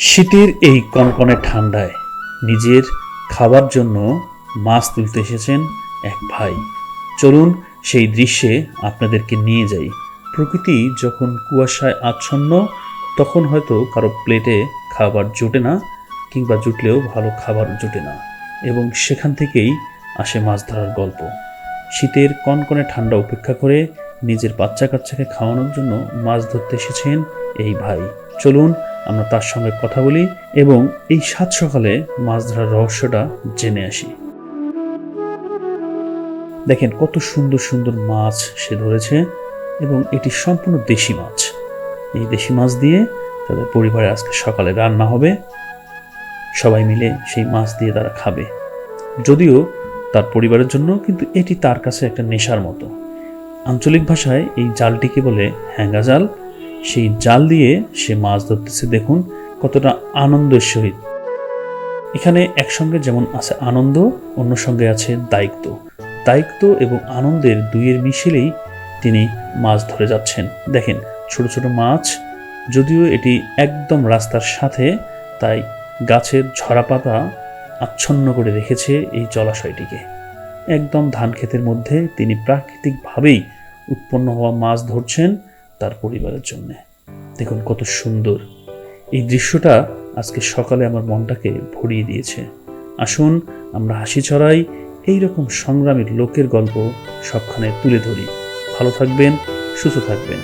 শীতের এই কনকনে ঠান্ডায় নিজের খাবার জন্য মাছ তুলতে এসেছেন এক ভাই। চলুন সেই দৃশ্যে আপনাদেরকে নিয়ে যাই। প্রকৃতি যখন কুয়াশায় আচ্ছন্ন, তখন হয়তো কারো প্লেটে খাবার জোটে না, কিংবা জুটলেও ভালো খাবার জোটে না, এবং সেখান থেকেই আসে মাছ ধরার গল্প। শীতের কনকনে ঠান্ডা উপেক্ষা করে নিজের বাচ্চা কাচ্চাকে খাওয়ানোর জন্য মাছ ধরতে এসেছেন এই ভাই। চলুন আমরা তার সঙ্গে কথা বলি এবং এই সাত সকালে মাছ ধরার রহস্যটা জেনে আসি। দেখেন কত সুন্দর সুন্দর মাছ সে ধরেছে, এবং এটি সম্পূর্ণ দেশি মাছ। এই দেশি মাছ দিয়ে তাদের পরিবারে আজকে সকালে রান্না হবে। সবাই মিলে সেই মাছ দিয়ে তারা খাবে। যদিও তার পরিবারের জন্য, কিন্তু এটি তার কাছে একটা নেশার মতো। আঞ্চলিক ভাষায় এই জালটিকে বলে হ্যাঙ্গা জাল। সেই জাল দিয়ে সে মাছ ধরতেছে। দেখুন কতটা আনন্দের সহিত। এখানে একসঙ্গে যেমন আছে আনন্দ, অন্য সঙ্গে আছে দায়িত্ব। দায়িত্ব এবং আনন্দের দুইয়ের মিশেলেই তিনি মাছ ধরে যাচ্ছেন। দেখেন ছোট ছোট মাছ, যদিও এটি একদম রাস্তার সাথে, তাই গাছের ঝরা পাতা আচ্ছন্ন করে রেখেছে এই জলাশয়টিকে। একদম ধান ক্ষেতের মধ্যে তিনি প্রাকৃতিকভাবেই উৎপন্ন হওয়া মাছ ধরছেন তার পরিবারের জন্য। দেখুন কত সুন্দর এই দৃশ্যটা। আজকে সকালে আমার মনটাকে ভরিয়ে দিয়েছে। আসুন আমরা হাসি ছড়াই, এইরকম সংগ্রামী লোকের গল্প সবখানে তুলে ধরি। ভালো থাকবেন, সুস্থ থাকবেন।